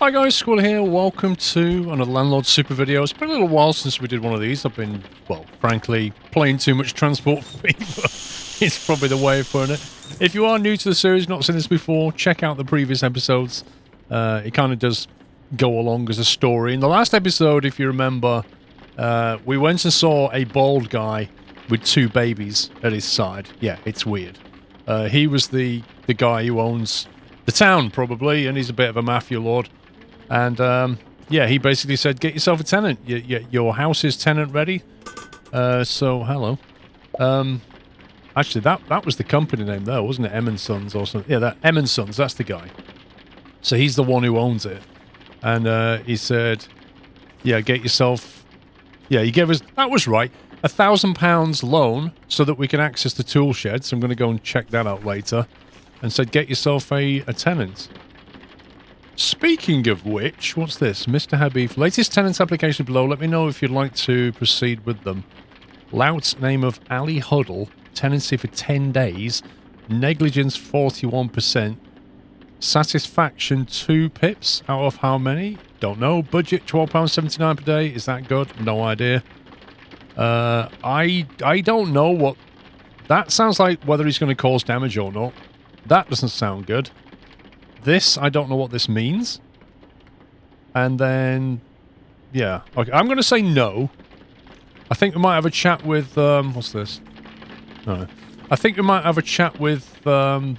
Hi guys, Squall here. Welcome to another Landlord Super video. It's been a little while since we did one of these. I've been, well, frankly, playing too much Transport Fever. It's probably the way of putting it. If you are new to the series, not seen this before, check out the previous episodes. It kind of does go along as a story. In the last episode, if you remember, we went and saw a bald guy with two babies at his side. Yeah, it's weird. He was the guy who owns the town, probably, and he's a bit of a mafia lord. And, yeah, he basically said, get yourself a tenant. Your house is tenant ready. So, hello. Actually, that was the company name there, wasn't it? M & Sons or something. Yeah, that M & Sons, that's the guy. So he's the one who owns it. And he said, yeah, get yourself... Yeah, he gave us... That was right. £1,000 loan so that we can access the tool shed. So I'm going to go and check that out later. And said, get yourself a tenant. Speaking of which, what's this? Mr. Habib, latest tenants application below. Let me know if you'd like to proceed with them. Lout's name of Ali Huddle. Tenancy for 10 days. Negligence 41%. Satisfaction 2 pips. Out of how many? Don't know. Budget £12.79 per day. Is that good? No idea. I don't know what... That sounds like whether he's going to cause damage or not. That doesn't sound good. This, I don't know what this means. And then, yeah. Okay, I'm going to say no. I think we might have a chat with, what's this? No. I think we might have a chat with, the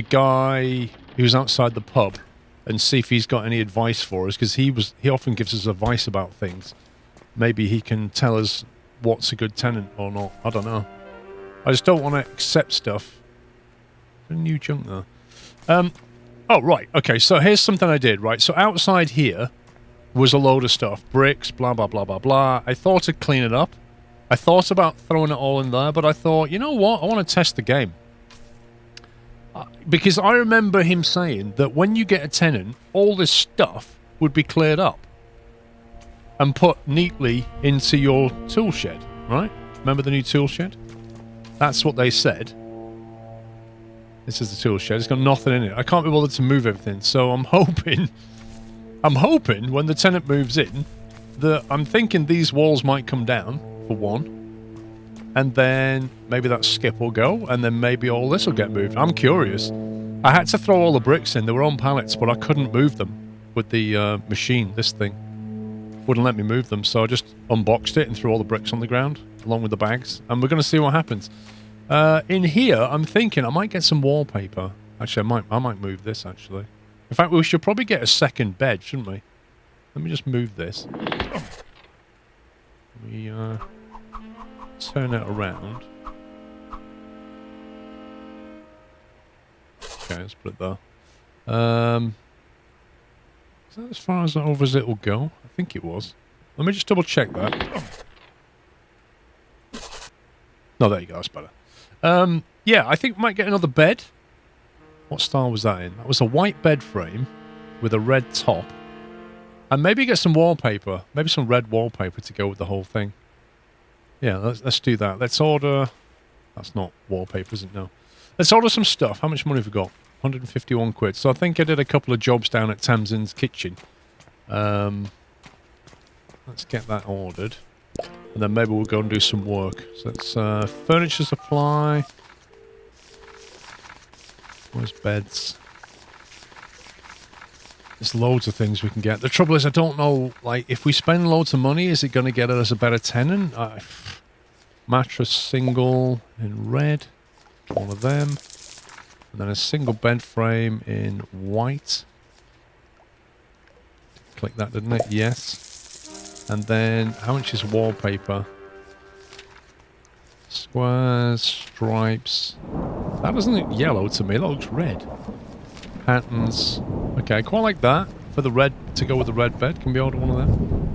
guy who's outside the pub and see if he's got any advice for us, because he often gives us advice about things. Maybe he can tell us what's a good tenant or not. I don't know. I just don't want to accept stuff. A new junk there. Oh, right. Okay, so here's something I did, right? So outside here was a load of stuff. Bricks, blah, blah, blah, blah, blah. I thought I'd clean it up. I thought about throwing it all in there, but I thought, you know what? I want to test the game. Because I remember him saying that when you get a tenant, all this stuff would be cleared up and put neatly into your tool shed, right? Remember the new tool shed? That's what they said. This is the tool shed. It's got nothing in it. I can't be bothered to move everything. So I'm hoping when the tenant moves in that I'm thinking these walls might come down for one. And then maybe that skip will go. And then maybe all this will get moved. I'm curious. I had to throw all the bricks in. They were on pallets, but I couldn't move them with the machine. This thing wouldn't let me move them. So I just unboxed it and threw all the bricks on the ground along with the bags. And we're going to see what happens. In here, I'm thinking I might get some wallpaper. Actually, I might move this, actually. In fact, we should probably get a second bed, shouldn't we? Let me just move this. We, turn it around. Okay, let's put it there. Is that as far as over as it will go? I think it was. Let me just double check that. No, there you go, that's better. Yeah, I think we might get another bed. What style was that in? That was a white bed frame with a red top. And maybe get some wallpaper. Maybe some red wallpaper to go with the whole thing. Yeah, let's do that. Let's order... That's not wallpaper, is it? No. Let's order some stuff. How much money have we got? 151 quid. So I think I did a couple of jobs down at Tamsin's kitchen. Let's get that ordered. And then maybe we'll go and do some work. So that's furniture supply. Where's beds? There's loads of things we can get. The trouble is I don't know, like, if we spend loads of money, is it going to get us a better tenant? Mattress single in red. One of them. And then a single bed frame in white. Click that, didn't it? Yes. And then, how much is wallpaper? Squares, stripes. That doesn't look yellow to me, that looks red. Patterns. Okay, quite like that. For the red, to go with the red bed. Can we order one of them?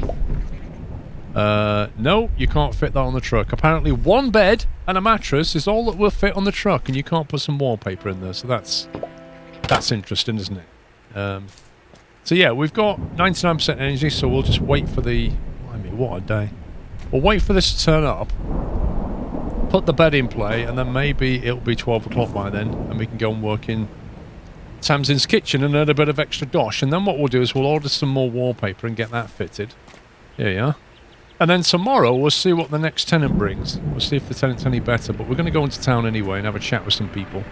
No, you can't fit that on the truck. Apparently one bed and a mattress is all that will fit on the truck, and you can't put some wallpaper in there, so that's interesting, isn't it? So yeah, we've got 99% energy, so we'll just wait for the... I mean, what a day. We'll wait for this to turn up, put the bed in play, and then maybe it'll be 12 o'clock by then, and we can go and work in Tamsin's kitchen and earn a bit of extra dosh. And then what we'll do is we'll order some more wallpaper and get that fitted. Here you are. And then tomorrow we'll see what the next tenant brings. We'll see if the tenant's any better. But we're going to go into town anyway and have a chat with some people.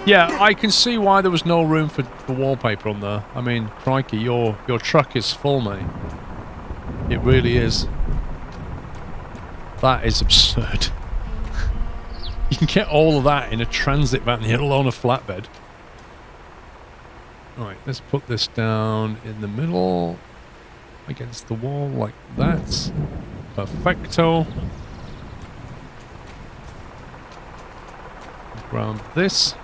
Yeah, I can see why there was no room for wallpaper on there. I mean, crikey, your truck is full, mate. It really is. That is absurd. You can get all of that in a transit van, let alone a flatbed. Right, let's put this down in the middle. Against the wall like that. Perfecto. Grab this.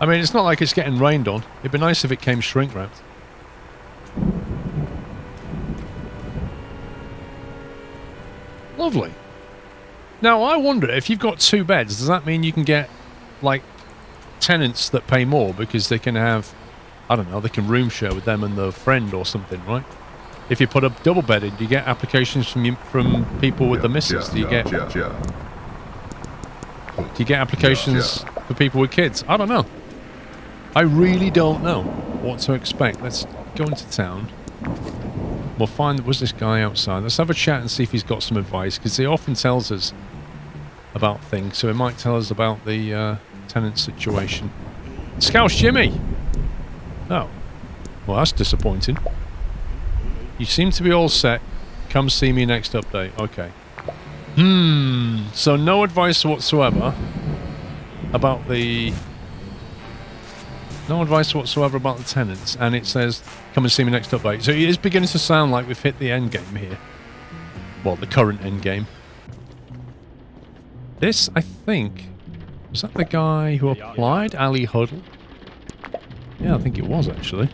I mean, it's not like it's getting rained on. It'd be nice if it came shrink wrapped. Lovely. Now, I wonder, if you've got 2 beds, does that mean you can get, like, tenants that pay more because they can have, I don't know, they can room share with them and their friend or something, right? If you put a double bed in, do you get applications from people with the missus? Do you get applications for people with kids? I don't know. I really don't know what to expect. Let's go into town. We'll find, was this guy outside? Let's have a chat and see if he's got some advice, because he often tells us about things, so he might tell us about the tenant situation. Scouse Jimmy! Oh. Well, that's disappointing. You seem to be all set. Come see me next update. Okay. So no advice whatsoever about the... No advice whatsoever about the tenants, and it says, come and see me next update. So it is beginning to sound like we've hit the end game here. Well, the current end game. This, I think... Was that the guy who applied? Ali Huddle? Yeah, I think it was, actually.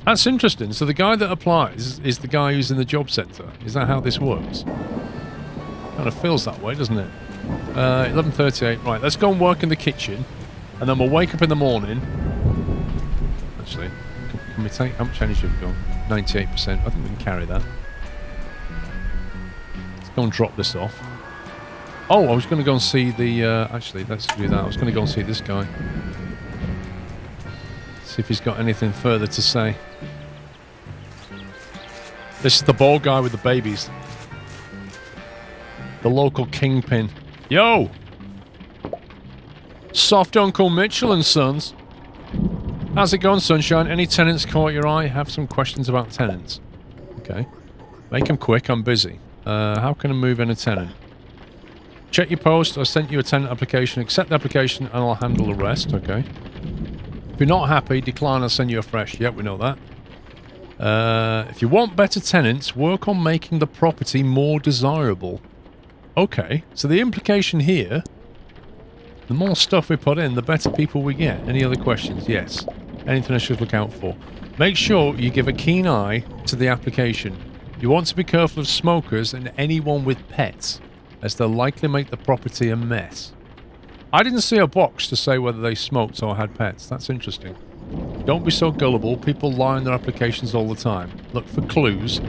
That's interesting. So the guy that applies is the guy who's in the job centre. Is that how this works? Kind of feels that way, doesn't it? 11:38. Right, let's go and work in the kitchen. And then we'll wake up in the morning. Actually, can we take... How much energy have we got? 98%. I think we can carry that. Let's go and drop this off. Oh, I was going to go and see the... actually, let's do that. I was going to go and see this guy. See if he's got anything further to say. This is the bald guy with the babies. The local kingpin. Yo! Soft Uncle Mitchell and Sons. How's it going, Sunshine? Any tenants caught your eye? Have some questions about tenants. Okay. Make them quick, I'm busy. How can I move in a tenant? Check your post. I sent you a tenant application. Accept the application and I'll handle the rest. Okay. If you're not happy, decline, I'll send you a fresh. Yep, we know that. If you want better tenants, work on making the property more desirable. Okay. So the implication here... The more stuff we put in, the better people we get. Any other questions? Yes. Anything I should look out for? Make sure you give a keen eye to the application. You want to be careful of smokers and anyone with pets, as they'll likely make the property a mess. I didn't see a box to say whether they smoked or had pets. That's interesting. Don't be so gullible. People lie in their applications all the time. Look for clues,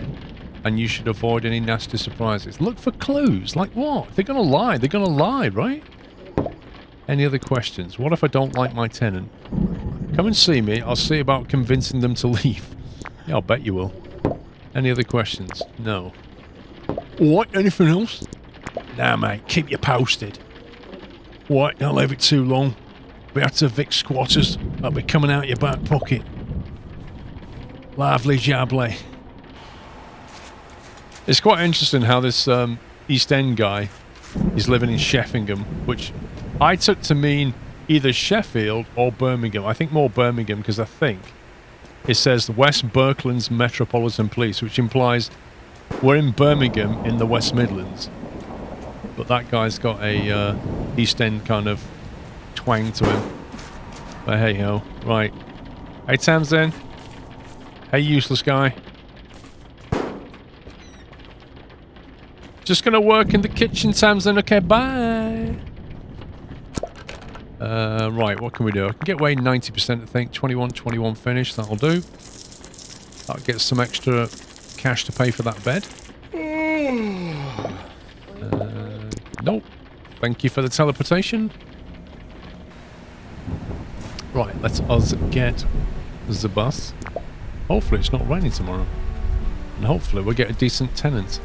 and you should avoid any nasty surprises. Look for clues? Like what? If they're going to lie, they're going to lie, right? Any other questions? What if I don't like my tenant? Come and see me. I'll see about convincing them to leave. Yeah, I'll bet you will. Any other questions? No. What? Anything else? Nah, mate. Keep you posted. What? Don't leave it too long. We have to evict squatters. I'll be coming out your back pocket. Lively jably. It's quite interesting how this East End guy is living in Sheffingham, which... I took to mean either Sheffield or Birmingham. I think more Birmingham because I think it says West Berklands Metropolitan Police, which implies we're in Birmingham in the West Midlands. But that guy's got a East End kind of twang to him. But hey ho. Right. Hey Tamsin. Hey useless guy. Just gonna work in the kitchen, Tamsin. Okay, bye. Right, what can we do? I can get away 90%, I think. 21 finish, that'll do. That'll get some extra cash to pay for that bed. Nope. Thank you for the teleportation. Right, let us get the bus. Hopefully it's not raining tomorrow. And hopefully we'll get a decent tenant.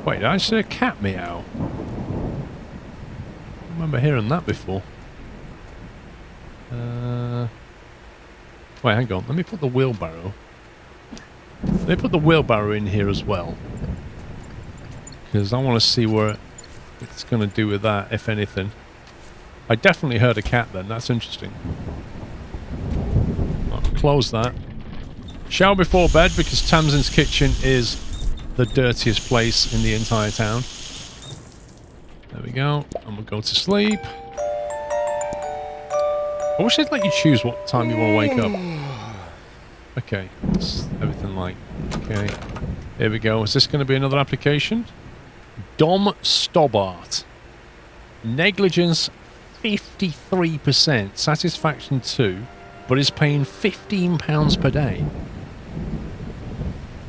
Wait, did I see a cat meow? I remember hearing that before. Wait, hang on. Let me put the wheelbarrow. Let me put the wheelbarrow in here as well. Because I want to see what it's going to do with that, if anything. I definitely heard a cat then. That's interesting. I'll close that. Shower before bed, because Tamsin's kitchen is the dirtiest place in the entire town. There we go. And we'll go to sleep. I wish they'd let you choose what time you want to wake up. Okay. That's everything like... Okay. Here we go. Is this going to be another application? Dom Stobbart. Negligence 53%. Satisfaction 2. But is paying £15 per day.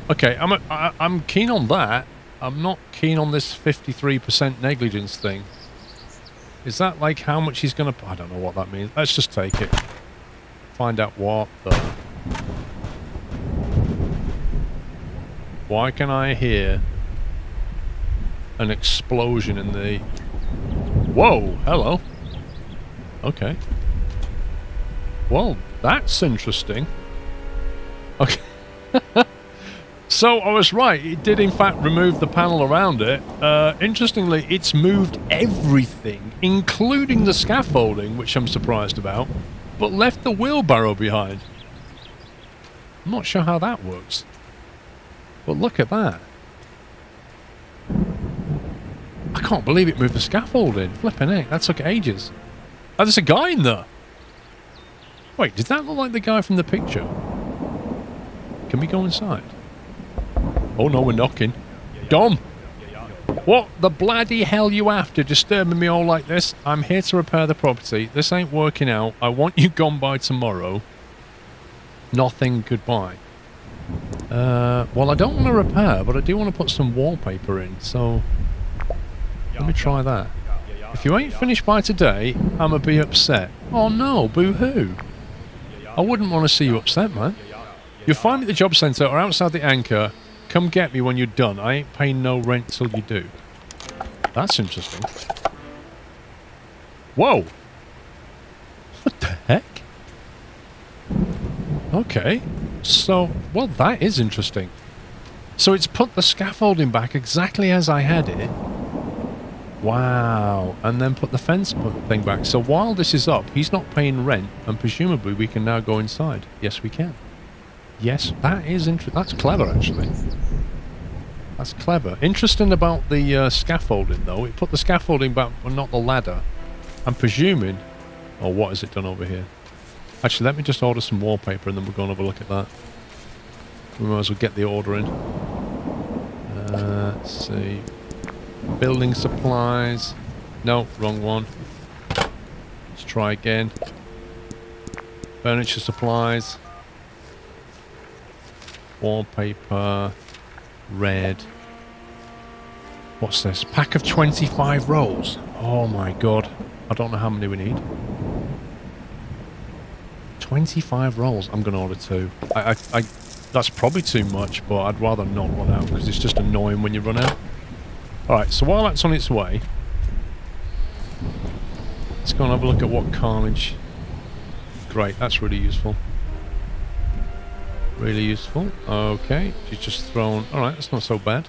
Okay, I'm keen on that. I'm not keen on this 53% negligence thing. Is that like how much he's going to... I don't know what that means. Let's just take it. Find out what the... Why can I hear an explosion in the... Whoa, hello. Okay. Well, that's interesting. Okay. So, I was right. It did, in fact, remove the panel around it. Interestingly, it's moved everything, including the scaffolding, which I'm surprised about, but left the wheelbarrow behind. I'm not sure how that works. But look at that. I can't believe it moved the scaffolding. Flipping heck, that took ages. Oh, there's a guy in there. Wait, does that look like the guy from the picture? Can we go inside? Oh no, we're knocking. Dom! What the bloody hell you after, disturbing me all like this? I'm here to repair the property. This ain't working out. I want you gone by tomorrow. Nothing, goodbye. Well, I don't want to repair, but I do want to put some wallpaper in, so... Let me try that. If you ain't finished by today, I'ma be upset. Oh no, boo-hoo. I wouldn't want to see you upset, man. You'll find me at the job centre or outside the anchor. Come get me when you're done. I ain't paying no rent till you do. That's interesting. Whoa! What the heck? Okay. So, well, that is interesting. So it's put the scaffolding back exactly as I had it. Wow. And then put the fence thing back. So while this is up, he's not paying rent, and presumably we can now go inside. Yes, we can. Yes, that is interesting. That's clever, actually. That's clever. Interesting about the scaffolding, though. It put the scaffolding back, but not the ladder. I'm presuming... Oh, what has it done over here? Actually, let me just order some wallpaper, and then we'll go and have a look at that. We might as well get the order in. Let's see. Building supplies. No, wrong one. Let's try again. Furniture supplies. Wallpaper. Red. What's this? Pack of 25 rolls. Oh my god. I don't know how many we need. 25 rolls. I'm going to order 2. That's probably too much, but I'd rather not run out because it's just annoying when you run out. Alright, so while that's on its way, let's go and have a look at what carnage. Great, that's really useful. Really useful. Okay, she's just thrown... Alright, that's not so bad.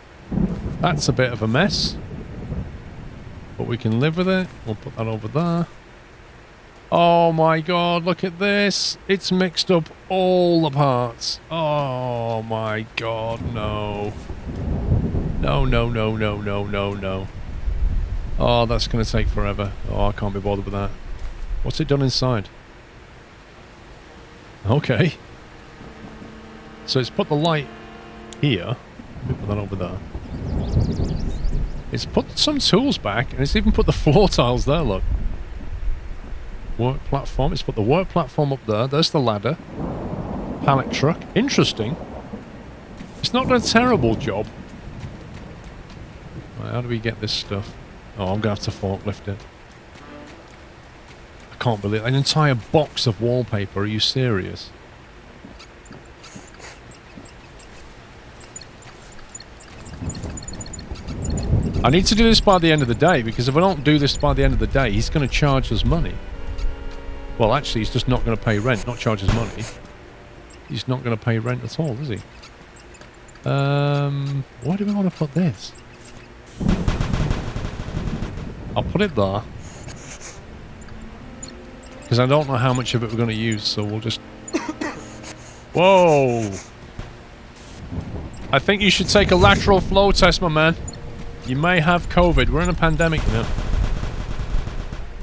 That's a bit of a mess. But we can live with it. We'll put that over there. Oh my god, look at this. It's mixed up all the parts. Oh my god, no. No, no, no, no, no, no, no. Oh, that's going to take forever. Oh, I can't be bothered with that. What's it done inside? Okay. So it's put the light here. Let me put that over there. It's put some tools back, and it's even put the floor tiles there, look. Work platform. It's put the work platform up there. There's the ladder. Pallet truck. Interesting. It's not done a terrible job. Right, how do we get this stuff? Oh, I'm going to have to forklift it. can't believe an entire box of wallpaper. Are you serious? I need to do this by the end of the day, because if I don't do this by the end of the day, he's going to charge us money. Well, actually, he's just not going to pay rent, not charge us money. He's not going to pay rent at all, is he? Why do we want to put this? I'll put it there. Because I don't know how much of it we're going to use, so we'll just... Whoa! I think you should take a lateral flow test, my man. You may have COVID. We're in a pandemic, you know.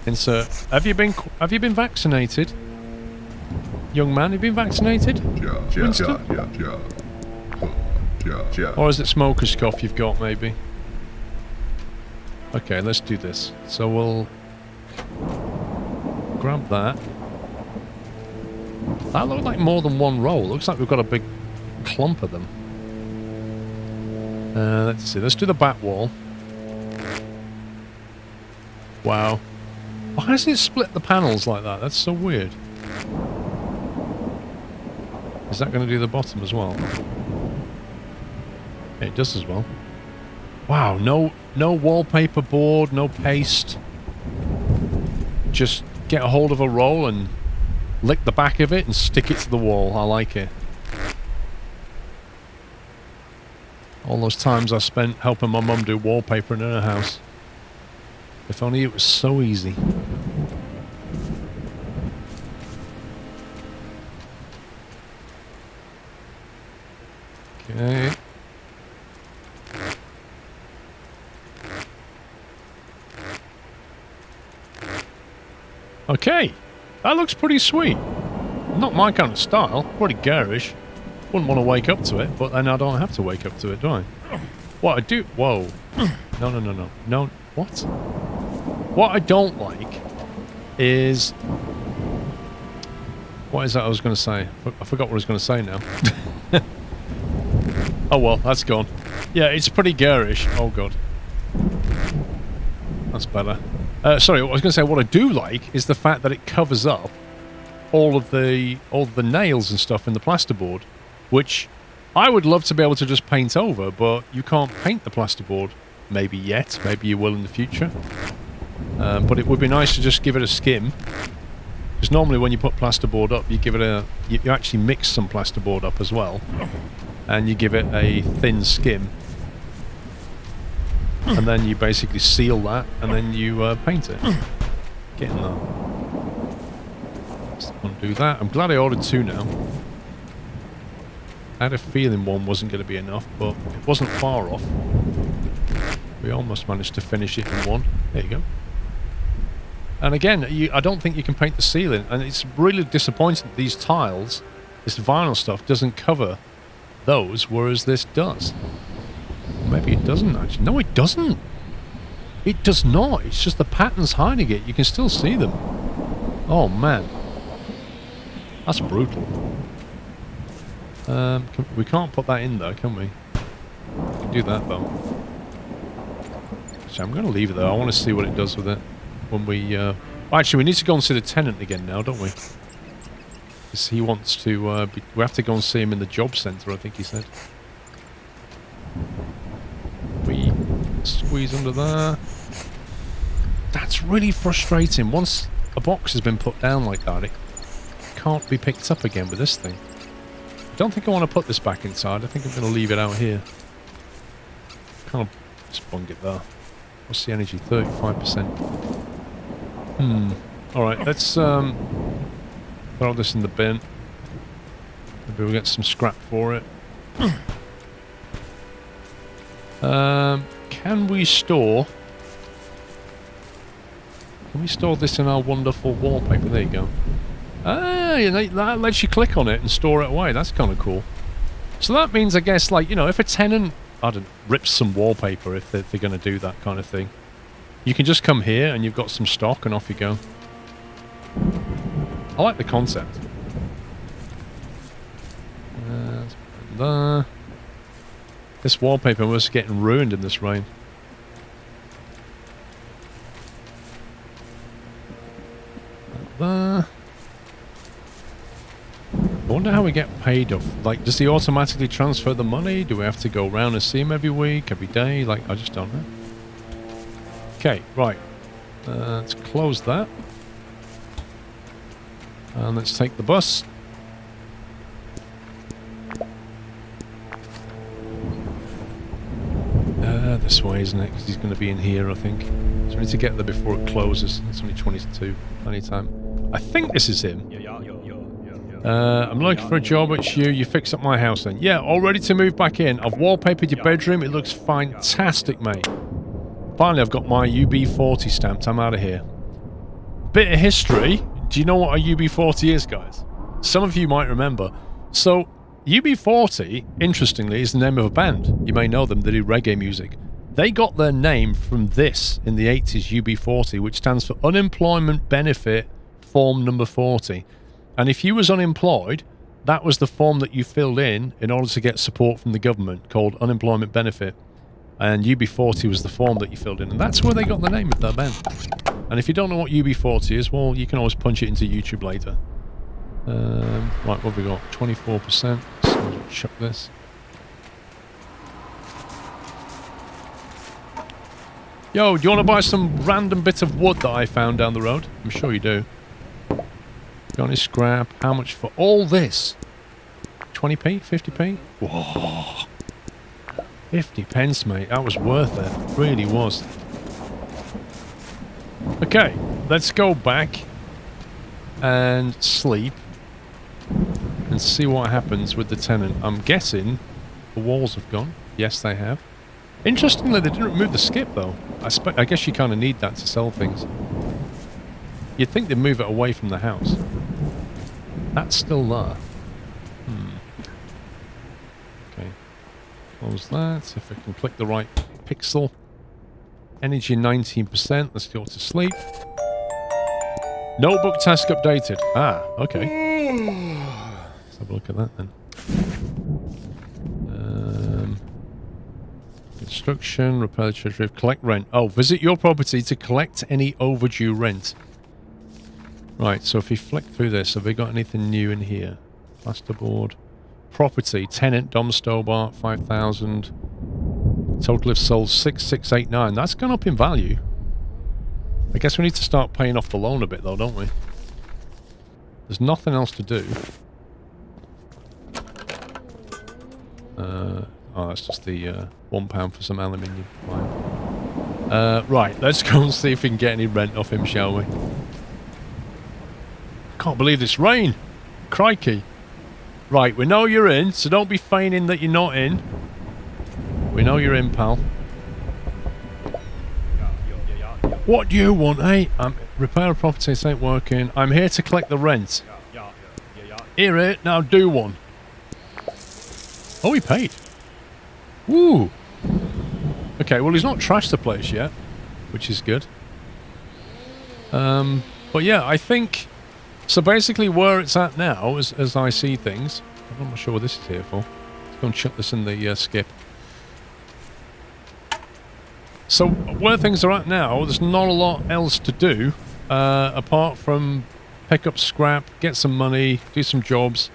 Insert. Have you been vaccinated? Young man, have you been vaccinated? Winston? Or is it smoker's cough you've got, maybe? Okay, let's do this. So we'll... grab that. That looked like more than one roll. Looks like we've got a big clump of them. Let's see. Let's do the back wall. Wow. Why does it split the panels like that? That's so weird. Is that going to do the bottom as well? Yeah, it does as well. Wow. No wallpaper board. No paste. Just get a hold of a roll and lick the back of it and stick it to the wall. I like it. All those times I spent helping my mum do wallpaper in her house. If only it was so easy. Okay. Okay. That looks pretty sweet. Not my kind of style. Pretty garish. Wouldn't want to wake up to it, but then I don't have to wake up to it, do I? What I do... Whoa. No. No, what? What I don't like is... What is that I was going to say? I forgot what I was going to say now. Oh well, that's gone. Yeah, it's pretty garish. Oh god. That's better. Sorry, what I was going to say, what I do like is the fact that it covers up all of the nails and stuff in the plasterboard, which I would love to be able to just paint over, but you can't paint the plasterboard. Maybe yet, maybe you will in the future. But it would be nice to just give it a skim. Because normally when you put plasterboard up, you give it a... You actually mix some plasterboard up as well. And you give it a thin skim. And then you basically seal that, and then you paint it. Get in there. Just undo that. I'm glad I ordered 2 now. I had a feeling 1 wasn't going to be enough, but it wasn't far off. We almost managed to finish it in 1. There you go. And again, I don't think you can paint the ceiling, and it's really disappointing that these tiles, this vinyl stuff, doesn't cover those, whereas this does. Maybe it doesn't, actually. No, it doesn't. It does not. It's just the pattern's hiding it. You can still see them. Oh, man. That's brutal. We can't put that in, though, can we? We can do that, though. Actually, I'm going to leave it there. I want to see what it does with it. When we, actually, we need to go and see the tenant again now, don't we? Because he wants to, we have to go and see him in the job centre, I think he said. We squeeze under there. That's really frustrating. Once a box has been put down like that, it can't be picked up again with this thing. I don't think I want to put this back inside. I think I'm going to leave it out here. Kind of just bung it there. What's the energy? 35%. Alright, let's throw this in the bin. Maybe we'll get some scrap for it. Can we store this in our wonderful wallpaper? There you go. Ah, that lets you click on it and store it away. That's kind of cool. So that means, I guess, like, you know, if a tenant, I don't know, rips some wallpaper, if they're going to do that kind of thing, you can just come here and you've got some stock and off you go. I like the concept. There. This wallpaper was getting ruined in this rain. there. I wonder how we get paid off. Like, does he automatically transfer the money? Do we have to go around and see him every week, every day? Like, I just don't know. Okay, right. Let's close that. And let's take the bus. This way, isn't it? Because he's going to be in here, I think. So we need to get there before it closes. It's only 22. Plenty of time. I think this is him. I'm looking for a job. It's you. You fixed up my house then. Yeah, all ready to move back in. I've wallpapered your bedroom. It looks fantastic, mate. Finally, I've got my UB40 stamped. I'm out of here. Bit of history. Do you know what a UB40 is, guys? Some of you might remember. So, UB40, interestingly, is the name of a band. You may know them. They do reggae music. They got their name from this in the 80s, UB40, which stands for Unemployment Benefit Form Number 40. And if you was unemployed, that was the form that you filled in order to get support from the government, called Unemployment Benefit. And UB40 was the form that you filled in. And that's where they got the name of their band. And if you don't know what UB40 is, well, you can always punch it into YouTube later. Right, what have we got? 24%. So chuck this. Yo, do you want to buy some random bit of wood that I found down the road? I'm sure you do. Got any scrap? How much for all this? 20p? 50p? Whoa. 50 pence, mate. That was worth it. It really was. Okay, let's go back and sleep and see what happens with the tenant. I'm guessing the walls have gone. Yes, they have. Interestingly, they didn't remove the skip, though. I guess you kind of need that to sell things. You'd think they'd move it away from the house. That's still there. Okay. Close that. If I can click the right pixel. Energy 19%. Let's go to sleep. Notebook task updated. Ah, okay. Let's have a look at that then. Construction, repair the treasury, collect rent. Oh, visit your property to collect any overdue rent. Right, so if we flick through this, have we got anything new in here? Plasterboard. Property, tenant, Dom Stobart, 5,000. Total if sold, 6,689. That's gone up in value. I guess we need to start paying off the loan a bit though, don't we? There's nothing else to do. Oh, that's just the £1 for some aluminium. Right, let's go and see if we can get any rent off him, shall we? Can't believe this rain. Crikey. Right, we know you're in, so don't be feigning that you're not in. We know you're in, pal. What do you want, eh? Repair a property, this ain't working. I'm here to collect the rent. Hear it, now do one. Oh, he paid. Woo! Okay, well, he's not trashed the place yet, which is good. But yeah, I think... So basically where it's at now, as I see things... I'm not sure what this is here for. Let's go and chuck this in the skip. So where things are at now, there's not a lot else to do, apart from pick up scrap, get some money, do some jobs,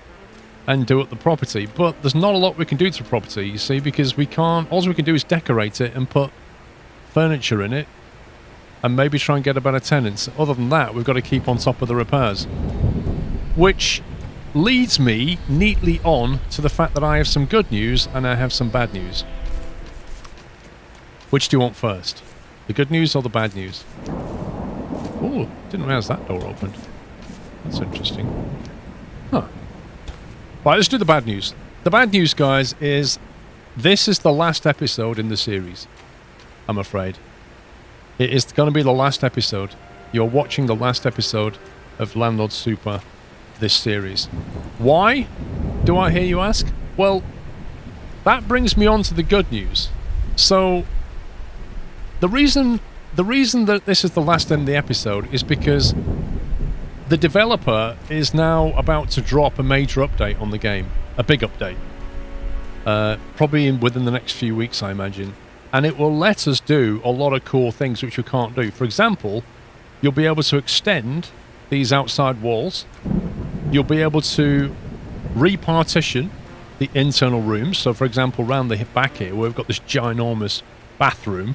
and do up the property. But there's not a lot we can do to the property, you see, because we can't... All we can do is decorate it and put furniture in it, and maybe try and get a better tenant. Other than that, we've got to keep on top of the repairs. Which leads me neatly on to the fact that I have some good news and I have some bad news. Which do you want first? The good news or the bad news? Oh, didn't realize that door opened. That's interesting. Huh. Right, let's do the bad news. The bad news, guys, is this is the last episode in the series. I'm afraid. It is going to be the last episode. You're watching the last episode of Landlord Super, this series. Why, do I hear you ask? Well, that brings me on to the good news. So... The reason that this is the last end of the episode is because the developer is now about to drop a major update on the game. A big update. Probably within the next few weeks, I imagine. And it will let us do a lot of cool things which we can't do. For example, you'll be able to extend these outside walls, you'll be able to repartition the internal rooms. So, for example, around the back here, where we've got this ginormous bathroom,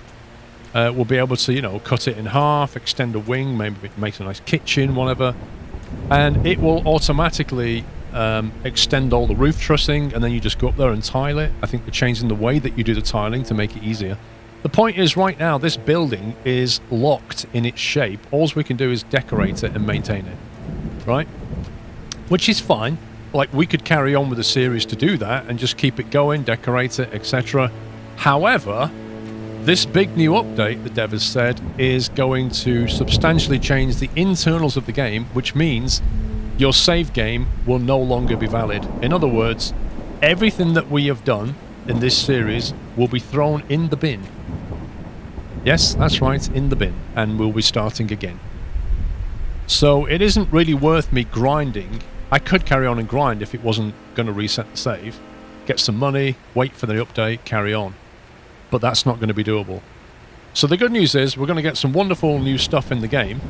we'll be able to, you know, cut it in half, extend a wing, maybe make a nice kitchen, whatever. And it will automatically extend all the roof trussing, and then you just go up there and tile it. I think they're changing the way that you do the tiling to make it easier. The point is, right now, this building is locked in its shape. All we can do is decorate it and maintain it, right? Which is fine. Like, we could carry on with the series to do that and just keep it going, decorate it, etc. However, this big new update, the dev has said, is going to substantially change the internals of the game, which means your save game will no longer be valid. In other words, everything that we have done in this series will be thrown in the bin. Yes, that's right, in the bin, and we'll be starting again. So it isn't really worth me grinding. I could carry on and grind if it wasn't going to reset the save, get some money, wait for the update, carry on. But that's not going to be doable. So the good news is we're going to get some wonderful new stuff in the game.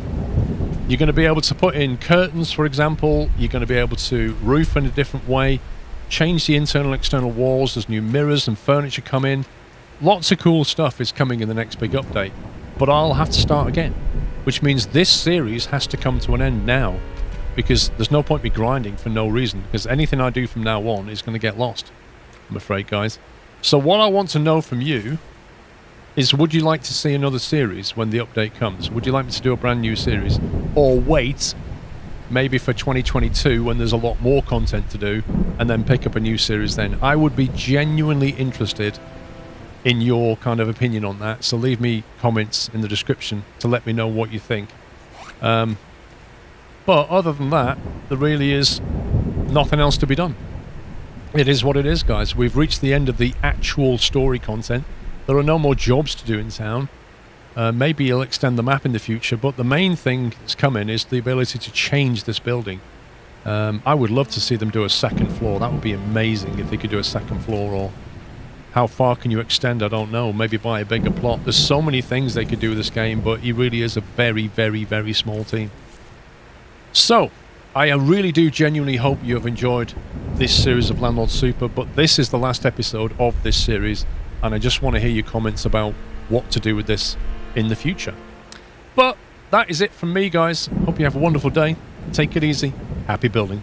You're going to be able to put in curtains, for example. You're going to be able to roof in a different way, change the internal and external walls. There's new mirrors and furniture come in. Lots of cool stuff is coming in the next big update. But I'll have to start again, which means this series has to come to an end now, because there's no point me grinding for no reason, because anything I do from now on is going to get lost, I'm afraid, guys. So what I want to know from you is, would you like to see another series when the update comes? Would you like me to do a brand new series? Or wait, maybe for 2022 when there's a lot more content to do, and then pick up a new series then? I would be genuinely interested in your kind of opinion on that. So leave me comments in the description to let me know what you think. But other than that, there really is nothing else to be done. It is what it is, guys. We've reached the end of the actual story content. There are no more jobs to do in town. Maybe you'll extend the map in the future, but the main thing that's coming is the ability to change this building. I would love to see them do a second floor. That would be amazing if they could do a second floor. Or how far can you extend? I don't know. Maybe buy a bigger plot. There's so many things they could do with this game, but it really is a very, very, very small team. So, I really do genuinely hope you have enjoyed this series of Landlord Super, but this is the last episode of this series, and I just want to hear your comments about what to do with this in the future. But that is it from me, guys. Hope you have a wonderful day. Take it easy. Happy building.